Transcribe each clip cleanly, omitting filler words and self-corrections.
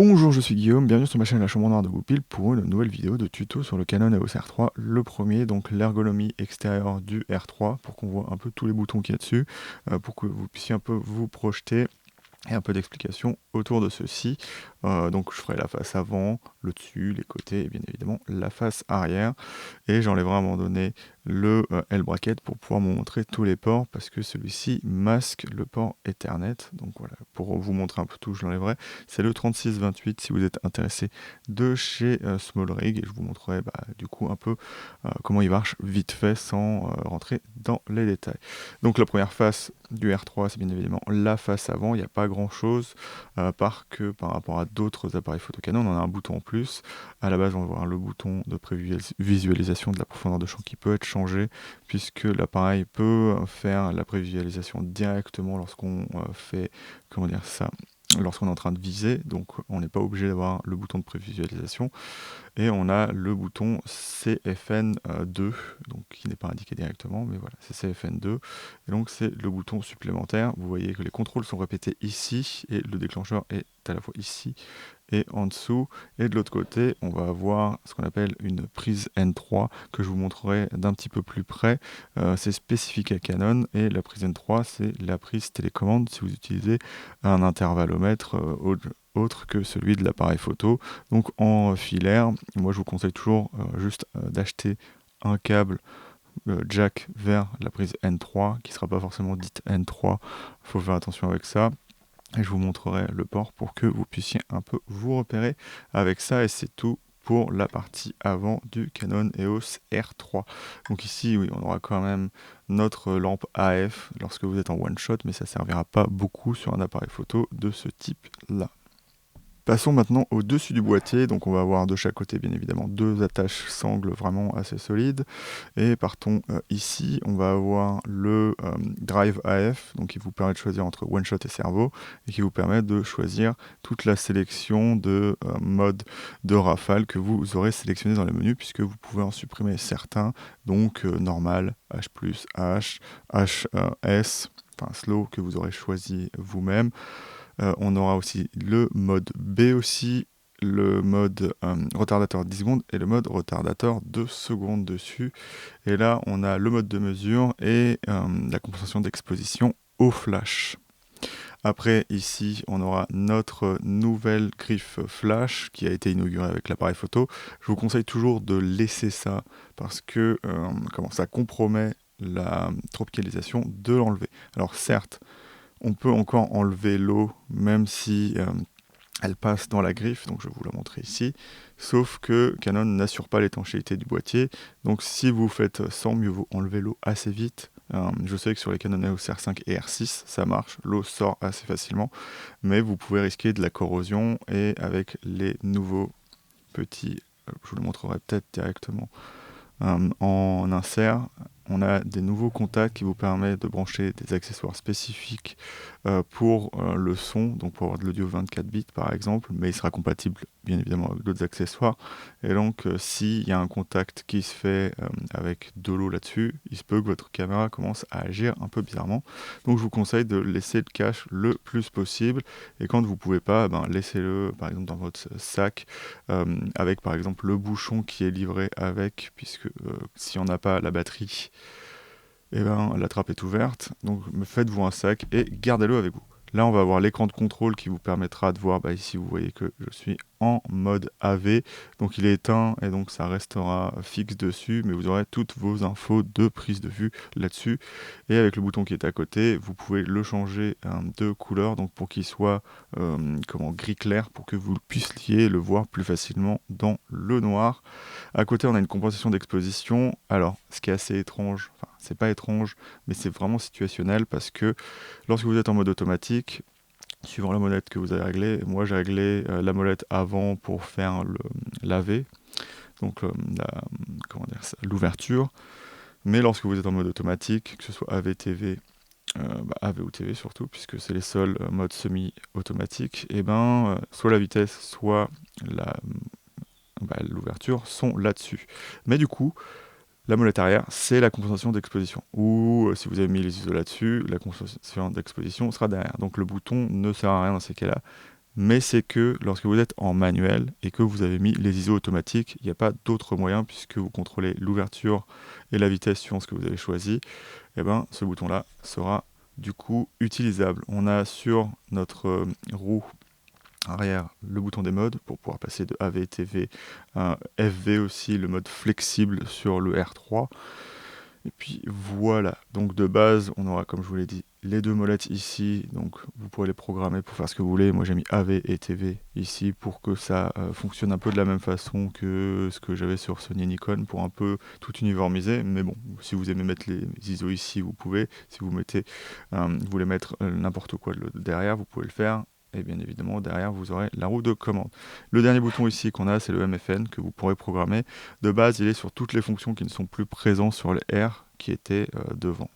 Bonjour, je suis Guillaume, bienvenue sur ma chaîne La Chambre Noire de Goupil pour une nouvelle vidéo de tuto sur le Canon EOS R3. Le premier, donc l'ergonomie extérieure du R3, pour qu'on voit un peu tous les boutons qu'il y a dessus, pour que vous puissiez un peu vous projeter et un peu d'explication autour de ceci. Donc je ferai la face avant, le dessus, les côtés et bien évidemment la face arrière. Et j'enlèverai à un moment donné le L-bracket pour pouvoir vous montrer tous les ports parce que celui-ci masque le port Ethernet. Donc voilà, pour vous montrer un peu tout, je l'enlèverai. C'est le 3628 si vous êtes intéressé de chez SmallRig et je vous montrerai du coup un peu comment il marche vite fait sans rentrer dans les détails. Donc la première face du R3, c'est bien évidemment la face avant. Il n'y a pas grand chose par rapport à d'autres appareils photo Canon, on a un bouton en plus. À la base, on va voir le bouton de prévisualisation de la profondeur de champ qui peut être changé puisque l'appareil peut faire la prévisualisation directement lorsqu'on fait, comment dire ça, lorsqu'on est en train de viser, donc on n'est pas obligé d'avoir le bouton de prévisualisation. Et on a le bouton CFN2, donc qui n'est pas indiqué directement, mais voilà, c'est CFN2. Et donc c'est le bouton supplémentaire. Vous voyez que les contrôles sont répétés ici, et le déclencheur est à la fois ici et en dessous. Et de l'autre côté, on va avoir ce qu'on appelle une prise N3, que je vous montrerai d'un petit peu plus près. C'est spécifique à Canon, et la prise N3, c'est la prise télécommande si vous utilisez un intervallomètre autre que celui de l'appareil photo. Donc en filaire, moi je vous conseille toujours juste d'acheter un câble jack vers la prise N3, qui ne sera pas forcément dite N3, il faut faire attention avec ça. Et je vous montrerai le port pour que vous puissiez un peu vous repérer avec ça, et c'est tout pour la partie avant du Canon EOS R3. Donc ici, oui, on aura quand même notre lampe AF lorsque vous êtes en one shot, mais ça ne servira pas beaucoup sur un appareil photo de ce type-là. Passons maintenant au-dessus du boîtier, donc on va avoir de chaque côté bien évidemment deux attaches sangles vraiment assez solides, et partons ici, on va avoir le Drive AF, donc qui vous permet de choisir entre One Shot et Servo, et qui vous permet de choisir toute la sélection de modes de rafale que vous aurez sélectionné dans le menu, puisque vous pouvez en supprimer certains, donc normal, H+, H, HS, enfin slow que vous aurez choisi vous-même. On aura aussi le mode B aussi, le mode retardateur 10 secondes et le mode retardateur 2 secondes dessus. Et là, on a le mode de mesure et la compensation d'exposition au flash. Après, ici, on aura notre nouvelle griffe flash qui a été inaugurée avec l'appareil photo. Je vous conseille toujours de laisser ça parce que ça compromet la tropicalisation, de l'enlever. Alors certes, on peut encore enlever l'eau, même si elle passe dans la griffe, donc je vais vous la montrer ici, sauf que Canon n'assure pas l'étanchéité du boîtier, donc si vous faites sans, mieux vaut enlever l'eau assez vite. Je sais que sur les Canon EOS R5 et R6, ça marche, l'eau sort assez facilement, mais vous pouvez risquer de la corrosion, et avec les nouveaux petits, je vous le montrerai peut-être directement, en insert, on a des nouveaux contacts qui vous permettent de brancher des accessoires spécifiques pour le son, donc pour avoir de l'audio 24 bits par exemple, mais il sera compatible bien évidemment avec d'autres accessoires. Et donc s'il y a un contact qui se fait avec de l'eau là-dessus, il se peut que votre caméra commence à agir un peu bizarrement. Donc je vous conseille de laisser le cache le plus possible, et quand vous pouvez pas, laissez-le par exemple dans votre sac avec par exemple le bouchon qui est livré avec, puisque si on n'a pas la batterie, la trappe est ouverte, donc faites-vous un sac et gardez-le avec vous. Là, on va avoir l'écran de contrôle qui vous permettra de voir, ici vous voyez que je suis en mode AV, donc il est éteint et donc ça restera fixe dessus, mais vous aurez toutes vos infos de prise de vue là-dessus. Et avec le bouton qui est à côté, vous pouvez le changer de couleur, donc pour qu'il soit gris clair, pour que vous puissiez le voir plus facilement dans le noir. À côté, on a une compensation d'exposition. Alors, ce qui est assez étrange, enfin, c'est pas étrange, mais c'est vraiment situationnel parce que lorsque vous êtes en mode automatique, suivant la molette que vous avez réglée, moi j'ai réglé la molette avant pour faire le l'AV, donc l'ouverture. Mais lorsque vous êtes en mode automatique, que ce soit AV-TV, AV ou TV surtout, puisque c'est les seuls modes semi-automatiques, soit la vitesse, soit l'ouverture sont là-dessus. Mais du coup, la molette arrière, c'est la compensation d'exposition. Ou si vous avez mis les ISO là-dessus, la compensation d'exposition sera derrière. Donc le bouton ne sert à rien dans ces cas-là. mais c'est que lorsque vous êtes en manuel et que vous avez mis les ISO automatiques, il n'y a pas d'autre moyen puisque vous contrôlez l'ouverture et la vitesse suivant ce que vous avez choisi, et ben ce bouton-là sera du coup utilisable. On a sur notre roue arrière le bouton des modes pour pouvoir passer de AV, TV, FV aussi, le mode flexible sur le R3. Et puis voilà, donc de base, on aura, comme je vous l'ai dit, les deux molettes ici, donc vous pourrez les programmer pour faire ce que vous voulez. Moi j'ai mis AV et TV ici pour que ça fonctionne un peu de la même façon que ce que j'avais sur Sony et Nikon pour un peu tout uniformiser. Mais bon, si vous aimez mettre les ISO ici, vous pouvez. Si vous mettez, vous voulez mettre n'importe quoi derrière, vous pouvez le faire. Et bien évidemment, derrière, vous aurez la roue de commande. Le dernier bouton ici qu'on a, c'est le MFN que vous pourrez programmer. De base, il est sur toutes les fonctions qui ne sont plus présentes sur le R qui étaient devant.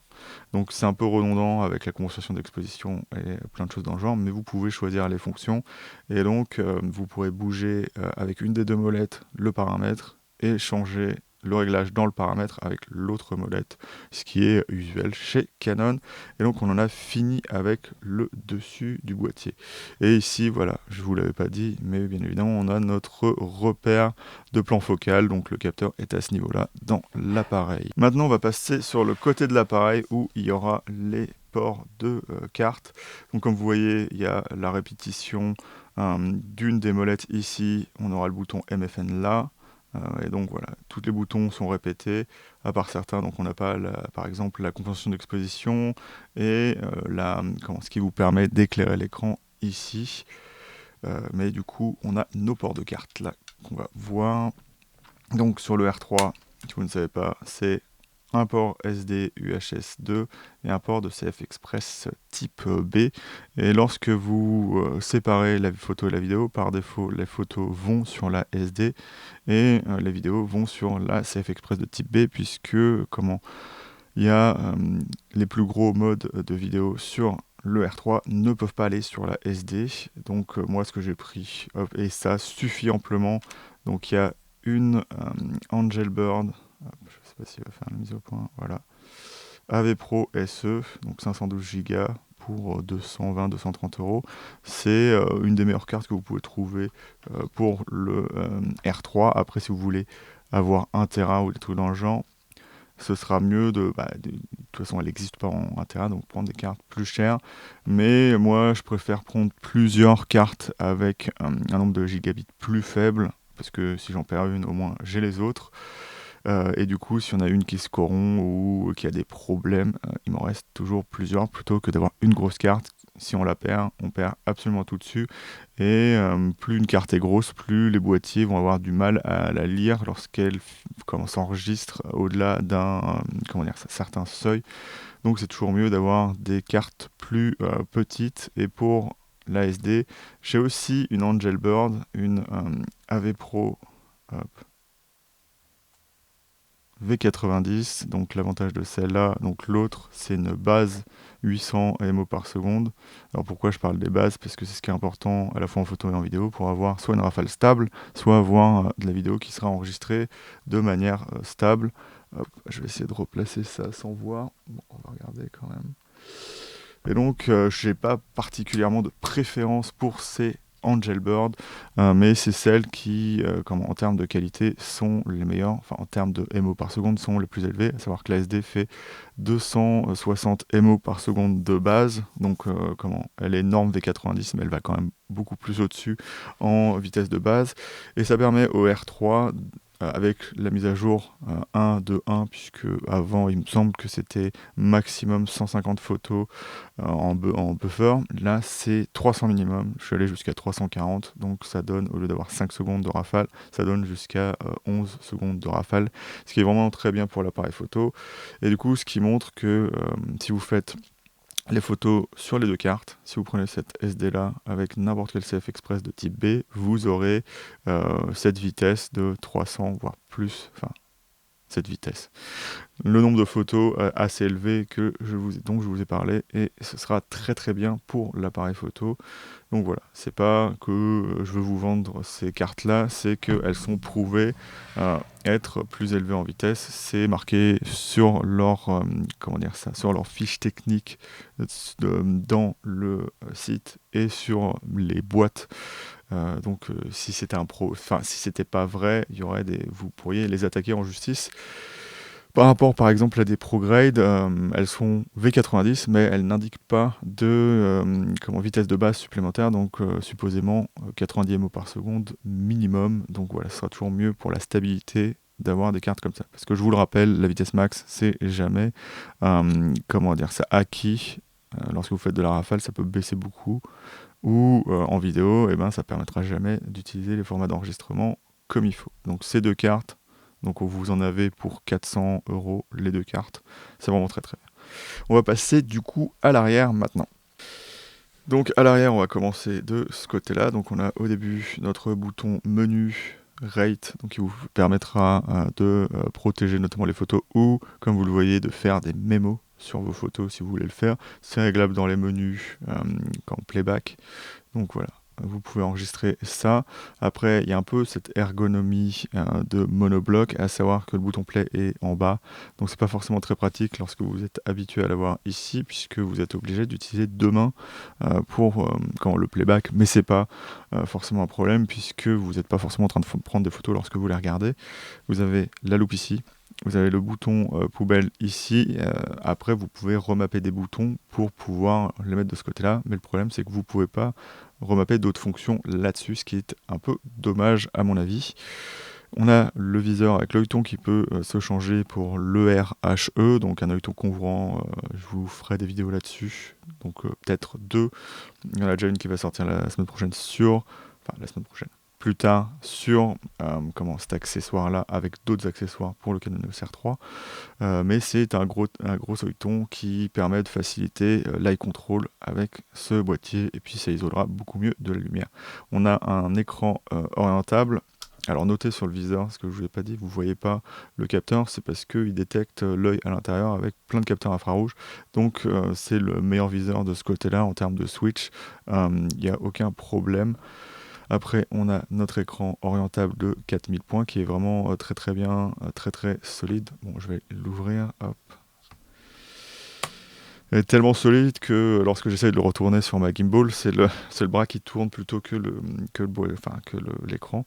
Donc c'est un peu redondant avec la conversation d'exposition et plein de choses dans le genre, mais vous pouvez choisir les fonctions. Et donc, vous pourrez bouger avec une des deux molettes le paramètre et changer le réglage dans le paramètre avec l'autre molette, ce qui est usuel chez Canon. Et donc on en a fini avec le dessus du boîtier. Et ici, voilà, je vous l'avais pas dit, mais bien évidemment, on a notre repère de plan focal, donc le capteur est à ce niveau-là dans l'appareil. Maintenant, on va passer sur le côté de l'appareil où il y aura les ports de carte. Donc comme vous voyez, il y a la répétition d'une des molettes ici, on aura le bouton MFN là. Et donc voilà, tous les boutons sont répétés, à part certains, donc on n'a pas par exemple la compensation d'exposition et ce qui vous permet d'éclairer l'écran ici. Mais du coup, on a nos ports de carte là qu'on va voir. Donc sur le R3, si vous ne savez pas, c'est un port SD UHS 2 et un port de CF Express type B. Et lorsque vous séparez la photo et la vidéo, par défaut, les photos vont sur la SD et les vidéos vont sur la CF Express de type B, puisque il y a les plus gros modes de vidéo sur le R3 ne peuvent pas aller sur la SD. Donc moi, ce que j'ai pris, et ça suffit amplement. Donc il y a une Angelbird, je ne sais pas s'il va faire la mise au point, voilà, AV Pro SE, donc 512 Go pour 220-230 €. C'est une des meilleures cartes que vous pouvez trouver pour le R3. Après, si vous voulez avoir 1 Tera ou des trucs dans le genre, ce sera mieux de toute façon elle n'existe pas en 1 Tera, donc prendre des cartes plus chères. Mais moi, je préfère prendre plusieurs cartes avec un nombre de gigabits plus faible, parce que si j'en perds une, au moins j'ai les autres. Et du coup, si on a une qui se corrompt ou qui a des problèmes, il m'en reste toujours plusieurs, plutôt que d'avoir une grosse carte. Si on la perd, on perd absolument tout dessus. Et plus une carte est grosse, plus les boîtiers vont avoir du mal à la lire lorsqu'elle s'enregistre au-delà d'un certain seuil. Donc c'est toujours mieux d'avoir des cartes plus petites. Et pour l'ASD, j'ai aussi une Angelbird, une AV Pro V90, donc l'avantage de celle-là, donc l'autre c'est une base 800 MO par seconde. Alors pourquoi je parle des bases? Parce que c'est ce qui est important à la fois en photo et en vidéo pour avoir soit une rafale stable, soit avoir de la vidéo qui sera enregistrée de manière stable. Hop, je vais essayer de replacer ça sans voir. Bon, on va regarder quand même. Et donc je n'ai pas particulièrement de préférence pour ces Angelbird, mais c'est celles qui, en termes de qualité, sont les meilleures, enfin en termes de MO par seconde, sont les plus élevées, à savoir que la SD fait 260 MO par seconde de base, donc elle est norme V90, mais elle va quand même beaucoup plus au-dessus en vitesse de base, et ça permet au R3 avec la mise à jour 1.2.1, puisque avant il me semble que c'était maximum 150 photos en buffer. Là c'est 300 minimum, je suis allé jusqu'à 340, donc ça donne, au lieu d'avoir 5 secondes de rafale, ça donne jusqu'à 11 secondes de rafale, ce qui est vraiment très bien pour l'appareil photo. Et du coup ce qui montre que si vous faites les photos sur les deux cartes, si vous prenez cette SD là avec n'importe quel CF Express de type B, vous aurez cette vitesse de 300 voire plus, enfin cette vitesse. Le nombre de photos assez élevé dont je vous ai parlé, et ce sera très très bien pour l'appareil photo. Donc voilà, c'est pas que je veux vous vendre ces cartes-là, c'est qu'elles sont prouvées être plus élevées en vitesse. C'est marqué sur leur, comment dire ça, sur leur fiche technique dans le site et sur les boîtes. Donc si c'était si c'était pas vrai, vous pourriez les attaquer en justice. Par rapport, par exemple, à des ProGrade, elles sont V90, mais elles n'indiquent pas de vitesse de base supplémentaire, donc supposément 90 MO par seconde minimum. Donc voilà, ce sera toujours mieux pour la stabilité d'avoir des cartes comme ça. Parce que je vous le rappelle, la vitesse max, c'est jamais, c'est acquis. Lorsque vous faites de la rafale, ça peut baisser beaucoup. Ou en vidéo, ça permettra jamais d'utiliser les formats d'enregistrement comme il faut. Donc ces deux cartes, donc vous en avez pour 400 € les deux cartes. C'est vraiment très très bien. On va passer du coup à l'arrière maintenant. Donc à l'arrière, on va commencer de ce côté-là. Donc on a au début notre bouton menu rate, donc qui vous permettra de protéger notamment les photos ou, comme vous le voyez, de faire des mémos sur vos photos si vous voulez le faire. C'est réglable dans les menus quand playback. Donc voilà, vous pouvez enregistrer ça. Après, il y a un peu cette ergonomie de monobloc, à savoir que le bouton play est en bas. Donc c'est pas forcément très pratique lorsque vous êtes habitué à l'avoir ici, puisque vous êtes obligé d'utiliser deux mains pour le playback. Mais c'est pas forcément un problème, puisque vous n'êtes pas forcément en train de prendre des photos lorsque vous les regardez. Vous avez la loupe ici. Vous avez le bouton poubelle ici. Après, vous pouvez remapper des boutons pour pouvoir les mettre de ce côté-là. Mais le problème, c'est que vous ne pouvez pas remapper d'autres fonctions là-dessus, ce qui est un peu dommage à mon avis. On a le viseur avec l'œilleton qui peut se changer pour l'ERHE, donc un œilleton couvrant. Je vous ferai des vidéos là-dessus. Donc peut-être deux. Il y en a déjà une qui va sortir la semaine prochaine plus tard sur cet accessoire-là avec d'autres accessoires pour le Canon EOS R3. Mais c'est un gros œilleton qui permet de faciliter l'eye control avec ce boîtier, et puis ça isolera beaucoup mieux de la lumière. On a un écran orientable. Alors notez sur le viseur, ce que je ne vous ai pas dit, vous ne voyez pas le capteur, c'est parce qu'il détecte l'œil à l'intérieur avec plein de capteurs infrarouges. Donc c'est le meilleur viseur de ce côté-là en termes de switch. Il n'y a aucun problème. Après, on a notre écran orientable de 4000 points qui est vraiment très très bien, très très solide. Bon, je vais l'ouvrir, hop. Il est tellement solide que lorsque j'essaye de le retourner sur ma gimbal, c'est le bras qui tourne plutôt que l'écran.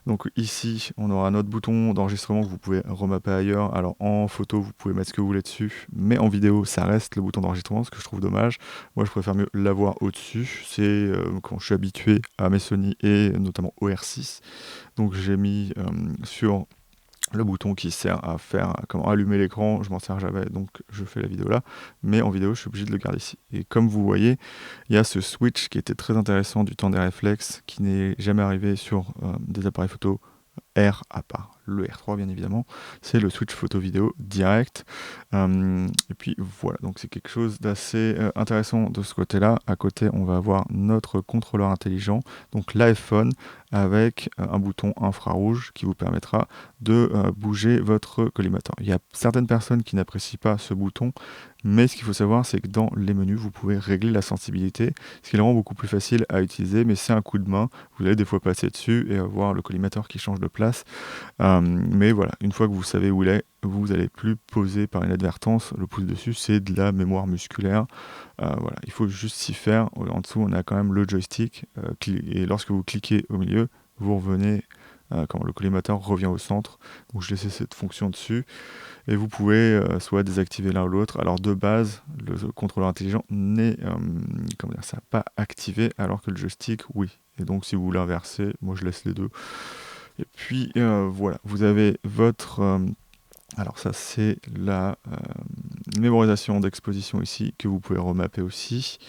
Donc ici, on aura notre bouton d'enregistrement que vous pouvez remapper ailleurs. Alors en photo, vous pouvez mettre ce que vous voulez dessus, mais en vidéo, ça reste le bouton d'enregistrement, ce que je trouve dommage. Moi, je préfère mieux l'avoir au-dessus. C'est quand je suis habitué à mes Sony et notamment au R6. Donc j'ai mis sur le bouton qui sert à faire comment allumer l'écran, je m'en sers jamais, donc je fais la vidéo là, mais en vidéo je suis obligé de le garder ici. Et comme vous voyez, il y a ce switch qui était très intéressant du temps des réflexes, qui n'est jamais arrivé sur des appareils photo R, à part le R3 bien évidemment, c'est le switch photo-vidéo direct. Et puis voilà, donc c'est quelque chose d'assez intéressant de ce côté-là. À côté, on va avoir notre contrôleur intelligent, donc l'iPhone, avec un bouton infrarouge qui vous permettra de bouger votre collimateur. Il y a certaines personnes qui n'apprécient pas ce bouton, mais ce qu'il faut savoir, c'est que dans les menus, vous pouvez régler la sensibilité, ce qui le rend beaucoup plus facile à utiliser, mais c'est un coup de main. Vous allez des fois passer dessus et avoir le collimateur qui change de place. Mais voilà, une fois que vous savez où il est, vous n'allez plus poser par inadvertance le pouce dessus, c'est de la mémoire musculaire. Voilà, il faut juste s'y faire. En dessous, on a quand même le joystick, et lorsque vous cliquez au milieu, vous revenez quand le collimateur revient au centre. Donc je laisse cette fonction dessus. Et vous pouvez soit désactiver l'un ou l'autre. Alors de base, le contrôleur intelligent n'est pas activé, alors que le joystick, oui. Et donc si vous l'inversez, moi je laisse les deux. Et puis voilà, vous avez votre... alors ça c'est la mémorisation d'exposition ici, que vous pouvez remapper aussi.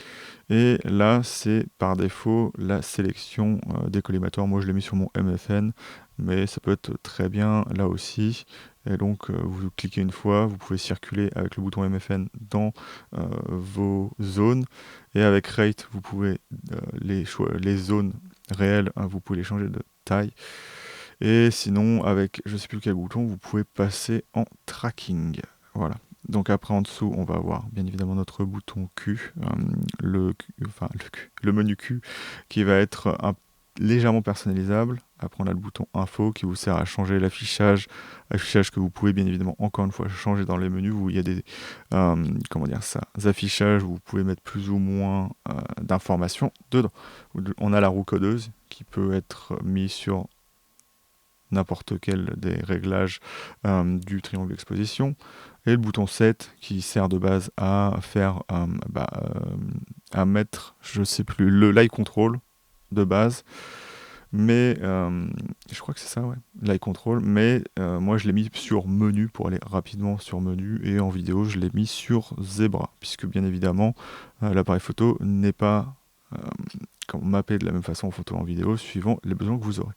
Et là, c'est par défaut la sélection des collimateurs. Moi, je l'ai mis sur mon MFN, mais ça peut être très bien là aussi. Et donc, vous cliquez une fois, vous pouvez circuler avec le bouton MFN dans vos zones. Et avec Rate, vous pouvez les zones réelles, hein, vous pouvez les changer de taille. Et sinon, avec je sais plus quel bouton, vous pouvez passer en tracking. Voilà. Donc après en dessous, on va avoir bien évidemment notre bouton Q, le menu Q, qui va être légèrement personnalisable. Après on a le bouton Info qui vous sert à changer l'affichage, affichage que vous pouvez bien évidemment encore une fois changer dans les menus. Il y a des comment dire ça, des affichages où vous pouvez mettre plus ou moins d'informations dedans. On a la roue codeuse qui peut être mise sur n'importe quel des réglages du triangle d'exposition, et le bouton Set qui sert de base à faire à mettre, je sais plus, le light control de base, mais je crois que c'est ça, ouais, light control, mais moi je l'ai mis sur menu pour aller rapidement sur menu, et en vidéo je l'ai mis sur Zebra, puisque bien évidemment l'appareil photo n'est pas mappé de la même façon en photo et en vidéo, suivant les besoins que vous aurez.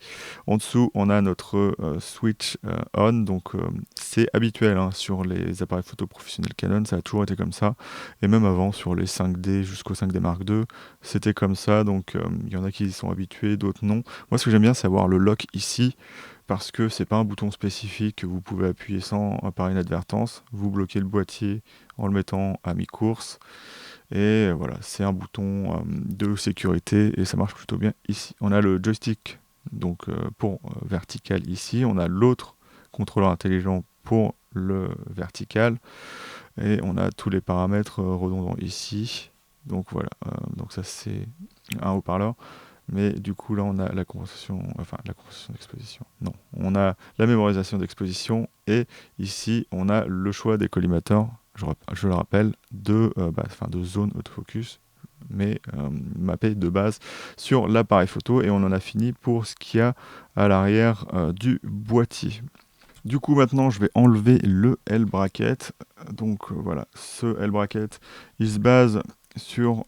En dessous, on a notre switch on, donc c'est habituel hein, sur les appareils photo professionnels Canon, ça a toujours été comme ça, et même avant sur les 5D jusqu'au 5D Mark II, c'était comme ça, donc il y en a qui y sont habitués, d'autres non. Moi ce que j'aime bien c'est avoir le lock ici, parce que c'est pas un bouton spécifique que vous pouvez appuyer sans par inadvertance, vous bloquez le boîtier en le mettant à mi-course, et voilà, c'est un bouton de sécurité et ça marche plutôt bien ici. On a le joystick donc pour vertical ici, on a l'autre contrôleur intelligent pour le vertical, et on a tous les paramètres redondants ici. Donc voilà, donc ça c'est un haut-parleur. Mais du coup là on a la compensation d'exposition. Non, on a la mémorisation d'exposition, et ici on a le choix des collimateurs, je le rappelle, de zone autofocus, mais mappé de base sur l'appareil photo, et on en a fini pour ce qu'il y a à l'arrière du boîtier. Du coup maintenant je vais enlever le L-bracket. Donc voilà, ce L-bracket il se base sur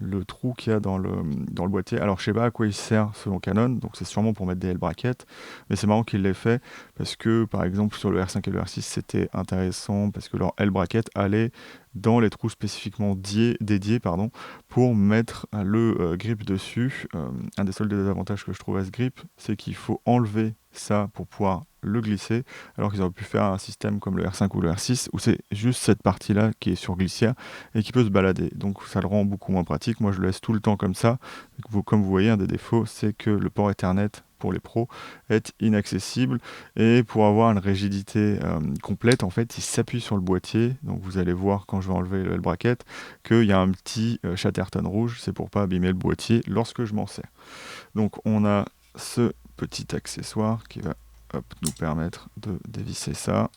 le trou qu'il y a dans le boîtier. Alors je sais pas à quoi il sert selon Canon, donc c'est sûrement pour mettre des L-brackets, mais c'est marrant qu'il l'ait fait, parce que par exemple sur le R5 et le R6 c'était intéressant, parce que leur L-bracket allait dans les trous spécifiquement dédiés pour mettre le grip dessus. Un des seuls désavantages que je trouve à ce grip, c'est qu'il faut enlever ça pour pouvoir le glisser, alors qu'ils auraient pu faire un système comme le R5 ou le R6 où c'est juste cette partie là qui est sur glissière et qui peut se balader, donc ça le rend beaucoup moins pratique. Moi je le laisse tout le temps comme ça. Comme vous voyez, un des défauts c'est que le port Ethernet pour les pros est inaccessible, et pour avoir une rigidité complète en fait il s'appuie sur le boîtier, donc vous allez voir quand je vais enlever le bracket qu'il y a un petit Chatterton rouge, c'est pour pas abîmer le boîtier lorsque je m'en sers. Donc on a ce petit accessoire qui va nous permettre de dévisser ça.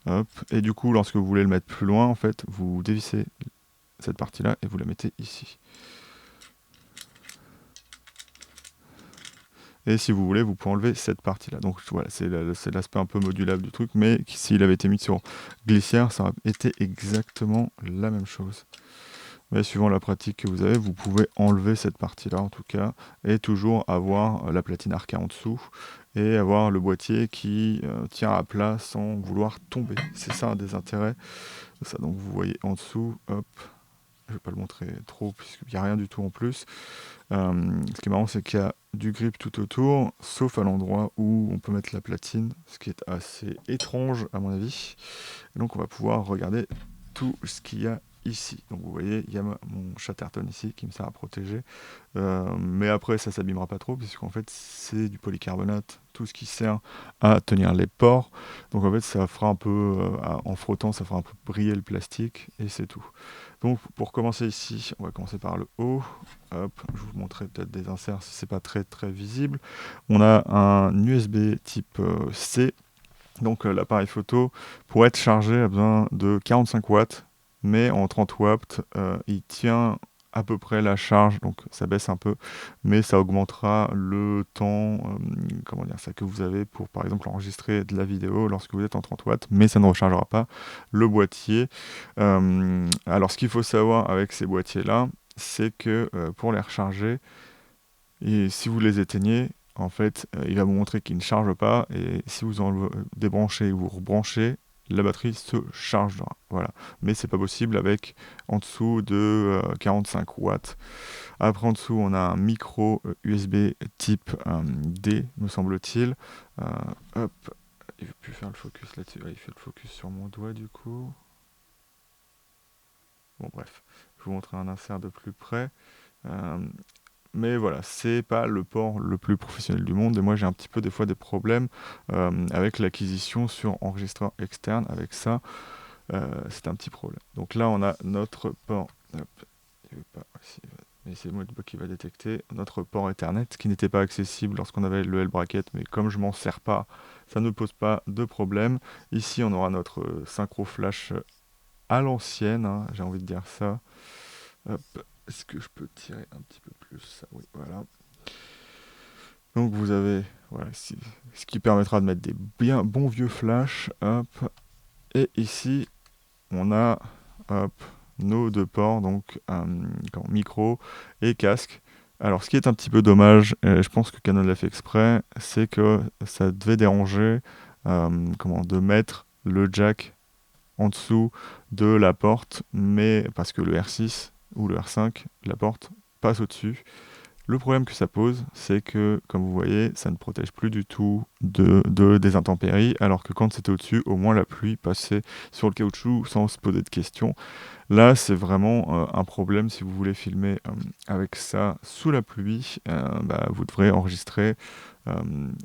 Hop. Et du coup, lorsque vous voulez le mettre plus loin, en fait, vous dévissez cette partie-là et vous la mettez ici. Et si vous voulez, vous pouvez enlever cette partie-là. Donc voilà, c'est l'aspect un peu modulable du truc, mais s'il avait été mis sur glissière, ça aurait été exactement la même chose. Mais suivant la pratique que vous avez, vous pouvez enlever cette partie-là en tout cas, et toujours avoir la platine Arca en dessous, et avoir le boîtier qui tient à plat sans vouloir tomber. C'est ça un des intérêts de ça. Donc vous voyez en dessous, hop, je vais pas le montrer trop puisqu'il n'y a rien du tout en plus. Ce qui est marrant, c'est qu'il y a du grip tout autour, sauf à l'endroit où on peut mettre la platine, ce qui est assez étrange à mon avis. Et donc on va pouvoir regarder tout ce qu'il y a ici. Donc vous voyez, il y a mon Chatterton ici qui me sert à protéger. Mais après, ça s'abîmera pas trop, puisqu'en fait, c'est du polycarbonate, tout ce qui sert à tenir les pores. Donc en fait, ça fera un peu, en frottant, ça fera un peu briller le plastique, et c'est tout. Donc pour commencer ici, on va commencer par le haut. Hop, je vous montrerai peut-être des inserts si c'est pas très très visible. On a un USB type C. Donc l'appareil photo, pour être chargé, a besoin de 45 watts, mais en 30 watts, il tient à peu près la charge, donc ça baisse un peu, mais ça augmentera le temps comment dire ça, que vous avez pour par exemple enregistrer de la vidéo lorsque vous êtes en 30 watts, mais ça ne rechargera pas le boîtier. Alors ce qu'il faut savoir avec ces boîtiers-là, c'est que pour les recharger, et si vous les éteignez, en fait, il va vous montrer qu'il ne charge pas, et si vous en débranchez et vous rebranchez, la batterie se chargera. Voilà. Mais c'est pas possible avec en dessous de 45 watts. Après, en dessous, on a un micro USB type D, me semble-t-il. Hop, il veut plus faire le focus là-dessus. Ouais, il fait le focus sur mon doigt du coup. Bon, bref, je vous montrerai un insert de plus près. Mais voilà, c'est pas le port le plus professionnel du monde. Et moi, j'ai un petit peu des fois des problèmes avec l'acquisition sur enregistreur externe. Avec ça, c'est un petit problème. Donc là, on a notre port. Hop, il veut pas. Mais c'est moi qui va détecter notre port Ethernet qui n'était pas accessible lorsqu'on avait le L-bracket. Mais comme je m'en sers pas, ça ne pose pas de problème. Ici, on aura notre synchro flash à l'ancienne, hein, j'ai envie de dire ça. Hop, est-ce que je peux tirer un petit peu plus ça? Oui, voilà. Donc vous avez voilà, ce qui permettra de mettre des bien bons vieux flashs. Hop. Et ici, on a hop, nos deux ports, donc micro et casque. Alors ce qui est un petit peu dommage, et je pense que Canon l'a fait exprès, c'est que ça devait déranger de mettre le jack en dessous de la porte, mais parce que le R6 ou le R5, la porte passe au-dessus. Le problème que ça pose, c'est que, comme vous voyez, ça ne protège plus du tout des intempéries, alors que quand c'était au-dessus, au moins la pluie passait sur le caoutchouc sans se poser de questions. Là, c'est vraiment un problème si vous voulez filmer avec ça sous la pluie. Vous devrez enregistrer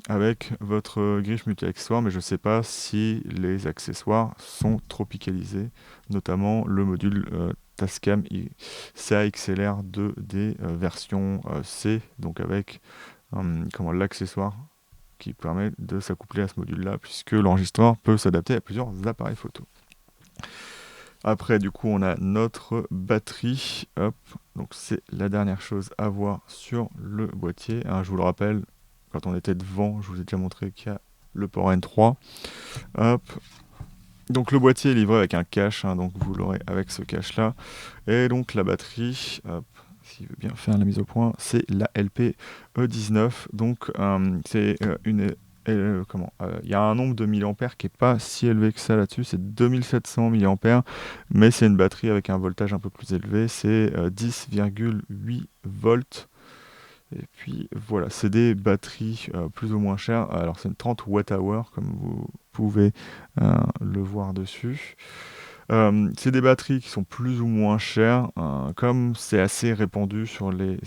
avec votre griffe multi-accessoires, mais je ne sais pas si les accessoires sont tropicalisés, notamment le module Tascam CAXLR 2D version C, donc avec l'accessoire qui permet de s'accoupler à ce module-là, puisque l'enregistreur peut s'adapter à plusieurs appareils photo. Après, du coup, on a notre batterie. Hop, donc c'est la dernière chose à voir sur le boîtier. Hein, je vous le rappelle, quand on était devant, je vous ai déjà montré qu'il y a le port N3. Hop. Donc le boîtier est livré avec un cache, hein, donc vous l'aurez avec ce cache-là. Et donc la batterie, hop, s'il veut bien faire la mise au point, c'est la LP E19. Donc c'est une... il y a un nombre de milliampères qui n'est pas si élevé que ça là-dessus, c'est 2700 milliampères, mais c'est une batterie avec un voltage un peu plus élevé, c'est 10,8 volts. Et puis voilà, c'est des batteries plus ou moins chères. Alors c'est une 30 Wh, comme vous pouvez le voir dessus. C'est des batteries qui sont plus ou moins chères, comme c'est assez répandu sur les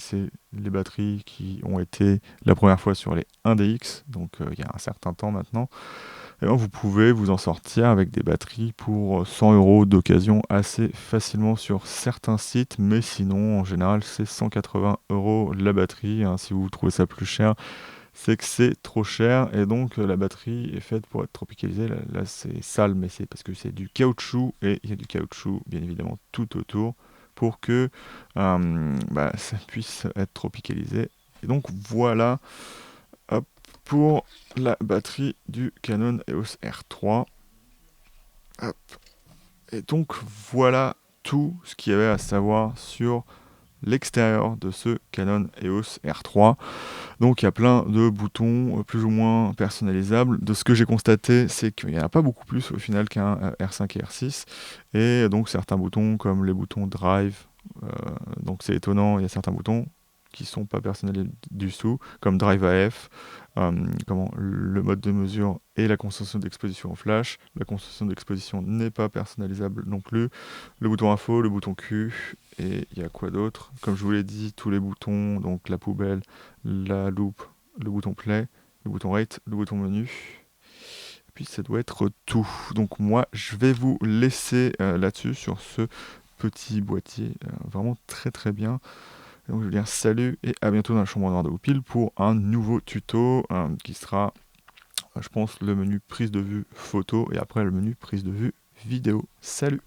batteries qui ont été la première fois sur les 1DX, donc il y a un certain temps maintenant. Et bien, vous pouvez vous en sortir avec des batteries pour 100 € d'occasion assez facilement sur certains sites, mais sinon en général c'est 180 € la batterie, hein. Si vous trouvez ça plus cher, c'est que c'est trop cher, et donc la batterie est faite pour être tropicalisée. Là c'est sale, mais c'est parce que c'est du caoutchouc, et il y a du caoutchouc bien évidemment tout autour pour que ça puisse être tropicalisé. Et donc voilà, hop, pour la batterie du Canon EOS R3. Hop. Et donc voilà tout ce qu'il y avait à savoir sur l'extérieur de ce Canon EOS R3. Donc il y a plein de boutons plus ou moins personnalisables. De ce que j'ai constaté, c'est qu'il n'y en a pas beaucoup plus au final qu'un R5 et R6. Et donc certains boutons comme les boutons Drive, donc c'est étonnant, il y a certains boutons qui ne sont pas personnalisés du tout, comme Drive AF, le mode de mesure et la concentration d'exposition en flash. La concentration d'exposition n'est pas personnalisable non plus. Le bouton info, le bouton Q, et il y a quoi d'autre? Comme je vous l'ai dit, tous les boutons, donc la poubelle, la loupe, le bouton play, le bouton rate, le bouton menu. Et puis ça doit être tout. Donc moi, je vais vous laisser là-dessus, sur ce petit boîtier, vraiment très très bien. Donc je veux dire salut et à bientôt dans la chambre noire de Goupil pour un nouveau tuto qui sera, je pense, le menu prise de vue photo et après le menu prise de vue vidéo. Salut!